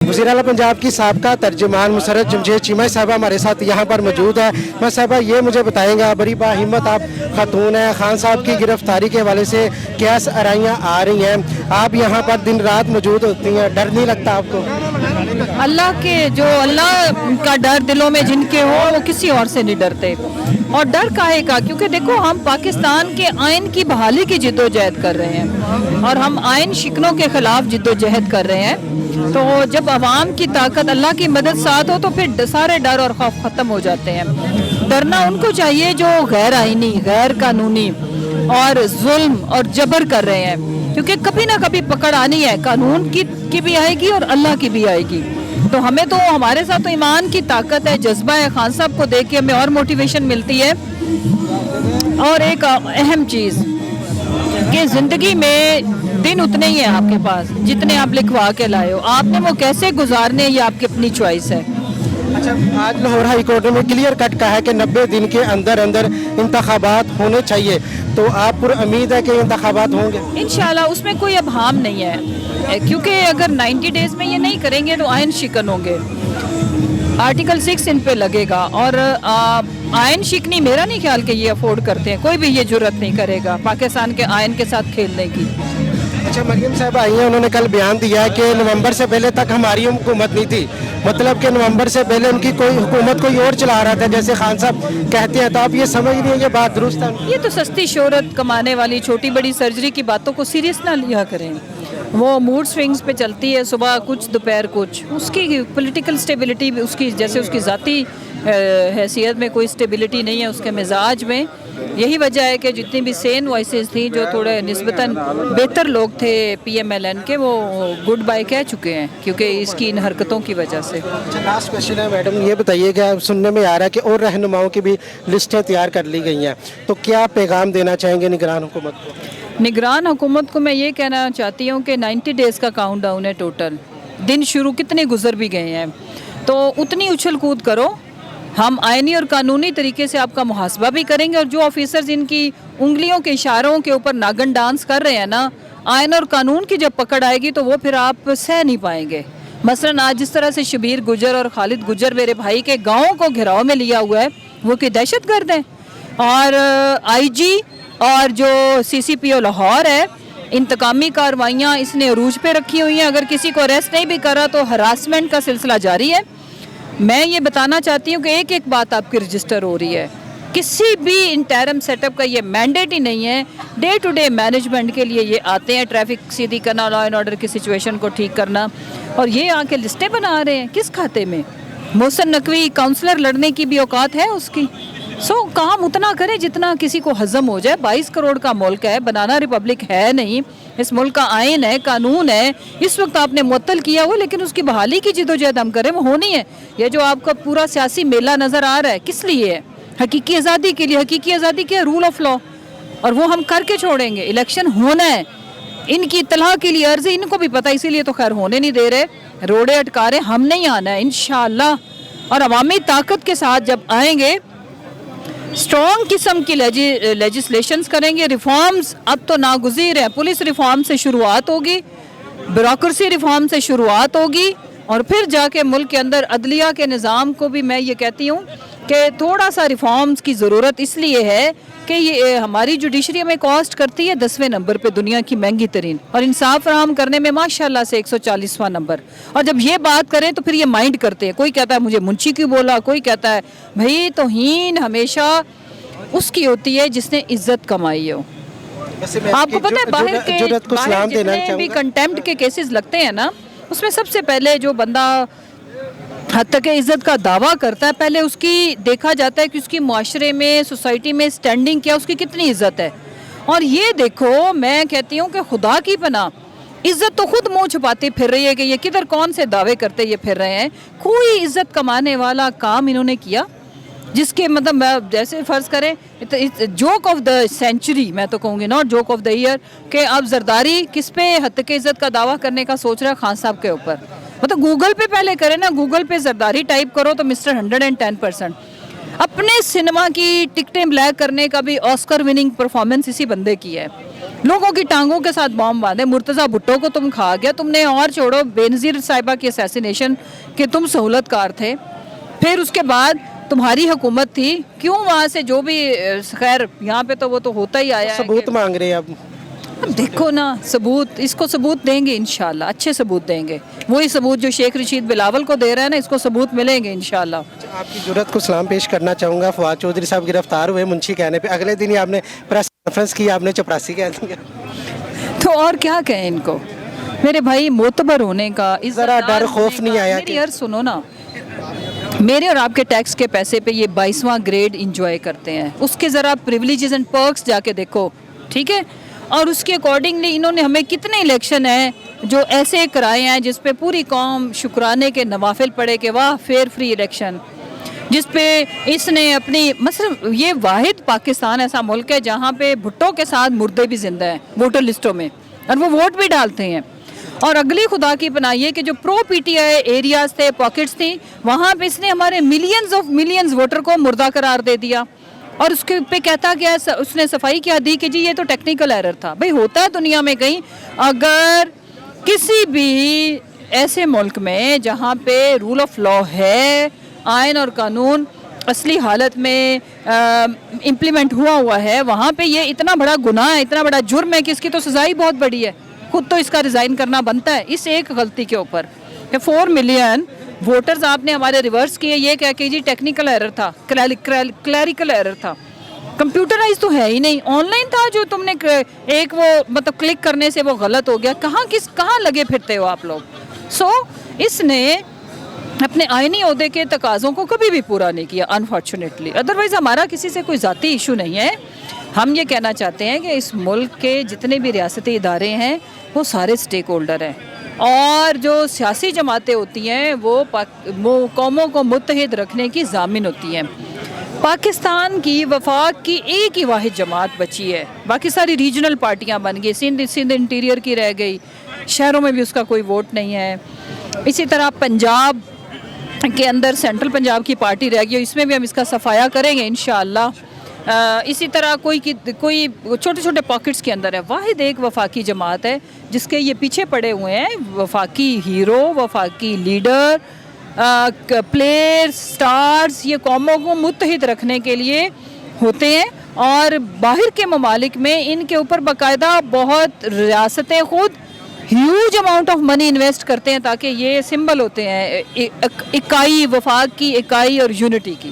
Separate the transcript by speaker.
Speaker 1: वज़ीर आला पंजाब की साबका तर्जुमान मुसर्रत जमशेद चीमा साहबा हमारे साथ यहाँ पर मौजूद है। मैं साहबा ये मुझे बताएंगे, बड़ी बाहिम्मत आप खातून हैं, खान साहब की गिरफ्तारी के हवाले से क्या आराइयाँ आ रही हैं, आप यहाँ पर दिन रात मौजूद होती हैं, डर नहीं लगता आपको?
Speaker 2: अल्लाह के जो अल्लाह का डर दिलों में जिनके हो वो किसी और से नहीं डरते। और डर काहे का, क्योंकि देखो हम पाकिस्तान के आइन की बहाली की जिद्दोजहद कर रहे हैं और हम आइन शिकनों के खिलाफ जिद्दोजहद कर रहे हैं। तो जब अवाम की ताकत अल्लाह की मदद साथ हो तो फिर सारे डर और खौफ ख़त्म हो जाते हैं। डरना उनको चाहिए जो गैर आइनी, गैर कानूनी और जुल्म और जबर कर रहे हैं, क्योंकि कभी ना कभी पकड़ आनी है, कानून की भी आएगी और अल्लाह की भी आएगी। तो हमें तो हमारे साथ तो ईमान की ताकत है, जज्बा है। खान साहब को देख के हमें और मोटिवेशन मिलती है। और एक अहम चीज़ कि ज़िंदगी में दिन उतने ही हैं आपके पास जितने आप लिखवा के लाए हो, आपने वो कैसे गुजारने ये आपकी अपनी चॉइस है।
Speaker 1: अच्छा, आज लाहौर हाई कोर्ट में क्लियर कट कहा है कि 90 दिन के अंदर अंदर इंतखाबात होने चाहिए, तो आप पूरी उम्मीद है कि इंतखाबात होंगे?
Speaker 2: इंशाल्लाह उसमें कोई अभाम नहीं है, क्योंकि अगर 90 डेज़ में ये नहीं करेंगे तो आयन शिकन होंगे, आर्टिकल 6 इन पे लगेगा। और आयन शिकनी मेरा नहीं ख्याल कि ये अफोर्ड करते हैं, कोई भी ये जुर्रत नहीं करेगा पाकिस्तान के आयन के साथ खेलने की।
Speaker 1: अच्छा, मरियम साहब आई हैं, उन्होंने कल बयान दिया है कि नवंबर से पहले तक हमारी हुकूमत नहीं थी, मतलब कि नवंबर से पहले उनकी कोई हुकूमत कोई और चला रहा था जैसे खान साहब कहते हैं। तो आप ये समझ रही हैं ये बात दुरुस्त है?
Speaker 2: ये तो सस्ती शोहरत कमाने वाली छोटी बड़ी सर्जरी की बातों को सीरियस ना लिया करें। वो मूड स्विंग्स पे चलती है, सुबह कुछ दोपहर कुछ। उसकी पॉलिटिकल स्टेबिलिटी उसकी जैसे उसकी ज़ाती हैसियत में कोई स्टेबिलिटी नहीं है उसके मिजाज में। यही वजह है कि जितनी भी सेन वॉइसेस थी जो थोड़े निस्बतन बेहतर लोग थे PMLN के, वो गुड बाय कह चुके हैं क्योंकि इसकी इन हरकतों की वजह से।
Speaker 1: लास्ट क्वेश्चन है मैडम, ये बताइए कि सुनने में आ रहा है कि और रहनुमाओं की भी लिस्टें तैयार कर ली गई हैं, तो क्या पैगाम देना चाहेंगे निगरान हुकूमत को?
Speaker 2: निगरान हुकूमत को मैं ये कहना चाहती हूँ कि 90 डेज़ का काउंट डाउन है टोटल। दिन शुरू कितने गुजर भी गए हैं, तो उतनी उछल कूद करो। हम आइनी और कानूनी तरीके से आपका मुहासबा भी करेंगे, और जो ऑफिसर्स इनकी उंगलियों के इशारों के ऊपर नागन डांस कर रहे हैं ना, आइन और कानून की जब पकड़ आएगी तो वो फिर आप सह नहीं पाएंगे। मसलन आज जिस तरह से शबीर गुजर और खालिद गुजर मेरे भाई के गाँव को घेराव में लिया हुआ है, वो कि दहशतगर्द हैं। और IG और जो CCPO लाहौर है, इंतकामी कार्रवाइयाँ इसने अरूज पे रखी हुई हैं। अगर किसी को अरेस्ट नहीं भी करा तो हरासमेंट का सिलसिला जारी है। मैं ये बताना चाहती हूँ कि एक एक बात आपकी रजिस्टर हो रही है। किसी भी इंटरम सेटअप का ये मैंडेट ही नहीं है। डे टू डे मैनेजमेंट के लिए ये आते हैं, ट्रैफिक सीधी करना, लॉ एंड ऑर्डर की सिचुएशन को ठीक करना, और ये आके लिस्टें बना रहे हैं। किस खाते में? मोहसिन नकवी काउंसलर लड़ने की भी औकात है उसकी। काम उतना करे जितना किसी को हजम हो जाए। 22 करोड़ का मुल्क है, बनाना रिपब्लिक है नहीं। इस मुल्क का आइन है, कानून है, इस वक्त आपने मुअत्तल किया हुआ, लेकिन उसकी बहाली की जिद्दोजहद हम करें, वो होनी है। ये जो आपका पूरा सियासी मेला नज़र आ रहा है, किस लिए है? हकीकी आज़ादी के लिए। हकीकी आज़ादी क्या? रूल ऑफ लॉ, और वो हम करके छोड़ेंगे। इलेक्शन होना है, इनकी इत्तला के लिए अर्जी इनको भी पता, इसीलिए तो खैर होने नहीं दे रहे, रोड़े अटका रहे। हम नहीं आना है इंशाअल्लाह, और अवामी ताकत के साथ जब आएंगे स्ट्रॉन्ग किस्म की लेजिस्लेशंस करेंगे। रिफॉर्म्स अब तो नागुज़ीर है। पुलिस रिफॉर्म से शुरुआत होगी, ब्यूरोक्रेसी रिफॉर्म से शुरुआत होगी, और फिर जाके मुल्क के अंदर अदलिया के निज़ाम को भी मैं ये कहती हूँ कि थोड़ा सा रिफॉर्म्स की ज़रूरत इसलिए है कि ये हमारी जुडिशरी में कॉस्ट करती है 10वें नंबर पे, दुनिया की महंगी तरीन, और इंसाफ फराहम करने में माशाल्लाह से 140वां नंबर। और जब ये बात करें तो फिर ये माइंड करते हैं। कोई कहता है मुझे मुंशी क्यों बोला, कोई कहता है भाई तौहीन हमेशा उसकी होती है जिसने इज्जत कमाई हो। आपको पता है बाहर के जितने भी कंटेम्प्ट के केसेस लगते हैं ना, उसमें सबसे पहले जो बंदा हद तक इज़्ज़त का दावा करता है, पहले उसकी देखा जाता है कि उसकी माशरे में, सोसाइटी में स्टैंडिंग क्या, उसकी कितनी इज़्ज़त है। और ये देखो, मैं कहती हूँ कि खुदा की पनाह इज़्ज़त तो खुद मुँह छुपाती फिर रही है कि ये किधर कौन से दावे करते ये फिर रहे हैं। कोई इज़्ज़त कमाने वाला काम इन्होंने किया जिसके मतलब जैसे फ़र्ज़ करें जोक ऑफ द सेंचुरी, मैं तो कहूँगी not joke of the year, कि अब जरदारी किस पे हद तक इज़्ज़त का दावा करने का सोच रहा है? खान साहब के ऊपर। मतलब गूगल पे पहले करें ना, गूगल पे जरदारी टाइप करो तो मिस्टर 110%। अपने सिनेमा की टिकटें ब्लैक करने का भी ऑस्कर विनिंग परफॉर्मेंस इसी बंदे की है। लोगों की टांगों के साथ बॉम्ब बांधे, मुर्तज़ा भुट्टो को तुम खा गया तुमने, और छोड़ो बेनज़ीर साहिबा की असैसिनेशन के तुम सहूलतकार थे। फिर उसके बाद तुम्हारी हुकूमत थी, क्यों वहाँ से जो भी खैर यहाँ पे तो वो तो होता ही आया है
Speaker 1: सबूत
Speaker 2: कि-
Speaker 1: मांग रहे हैं अब।
Speaker 2: अब देखो ना, सबूत, इसको सबूत देंगे इंशाल्लाह, अच्छे सबूत देंगे, वही सबूत जो शेख रशीद बिलावल को दे रहे हैं ना, इसको सबूत मिलेंगे इंशाल्लाह।
Speaker 1: आपकी जुर्रत को सलाम पेश करना चाहूँगा। फवाद चौधरी साहब गिरफ्तार हुए मुंशी कहने पे, अगले दिन ही आपने प्रेस कॉन्फ्रेंस की, आपने चपरासी कह दिया।
Speaker 2: तो और क्या कहें इनको, मेरे भाई मोतबर होने का,
Speaker 1: ज़रा डर खौफ नहीं आया
Speaker 2: मेरी
Speaker 1: कि-
Speaker 2: यार सुनो ना, मेरे और आपके टैक्स के पैसे पे ये 22वां ग्रेड इंजॉय करते हैं, उसके ज़रा प्रिविलेजेस एंड पर्क्स जाके देखो, ठीक है। और उसके अकॉर्डिंगली इन्होंने हमें कितने इलेक्शन हैं जो ऐसे कराए हैं जिस पे पूरी कौम शुक्राने के नवाफिल पड़े कि वाह फेयर फ्री इलेक्शन, जिस पे इसने अपनी मतलब ये वाहिद पाकिस्तान ऐसा मुल्क है जहाँ पे भुट्टो के साथ मुर्दे भी जिंदा हैं वोटर लिस्टों में, और वो वोट भी डालते हैं। और अगली खुदा की पनाह ये कि जो प्रो पीटीआई एरियाज थे, पॉकेट्स थी, वहाँ पे इसने हमारे मिलियंस वोटर को मुर्दा करार दे दिया। और उसके पे कहता क्या, उसने सफाई क्या दी कि जी ये तो टेक्निकल एरर था। भाई होता है दुनिया में कहीं, अगर किसी भी ऐसे मुल्क में जहाँ पे रूल ऑफ लॉ है, आइन और कानून असली हालत में इम्प्लीमेंट हुआ है, वहाँ पे ये इतना बड़ा गुनाह है, इतना बड़ा जुर्म है कि इसकी तो सज़ा ही बहुत बड़ी है। खुद तो इसका रिज़ाइन करना बनता है इस एक गलती के ऊपर। 4 मिलियन वोटर्स आपने हमारे रिवर्स किए, ये कह के जी टेक्निकल एरर था, क्लैरिकल एरर था। कंप्यूटराइज तो है ही नहीं, ऑनलाइन था जो तुमने एक वो मतलब क्लिक करने से वो गलत हो गया। कहाँ लगे फिरते हो आप लोग। सो इसने अपने आईनी ओहदे के तकाज़ों को कभी भी पूरा नहीं किया अनफॉर्चुनेटली। अदरवाइज़ हमारा किसी से कोई ज़ाती इशू नहीं है। हम ये कहना चाहते हैं कि इस मुल्क के जितने भी रियासती इदारे हैं वो सारे स्टेक होल्डर हैं, और जो सियासी जमातें होती हैं वो कौमों को मुत्तहिद रखने की ज़ामिन होती हैं। पाकिस्तान की वफाक की एक ही वाहिद जमात बची है, बाकी सारी रीजनल पार्टियां बन गई। सिंध इंटीरियर की रह गई, शहरों में भी उसका कोई वोट नहीं है। इसी तरह पंजाब के अंदर सेंट्रल पंजाब की पार्टी रह गई, इसमें भी हम इसका सफाया करेंगे इंशाअल्लाह। इसी तरह कोई छोटे छोटे पॉकेट्स के अंदर है। वाहिद एक वफाकी जमात है जिसके ये पीछे पड़े हुए हैं वफाकी हीरो, वफाकी लीडर, प्लेयर्स, स्टार्स, ये कौमों को मुत्तहिद रखने के लिए होते हैं। और बाहर के ममालिक में इनके ऊपर बाकायदा बहुत रियासतें खुद huge amount of money invest करते हैं ताकि ये सिंबल होते हैं इकाई, वफाक की इकाई और यूनिटी की।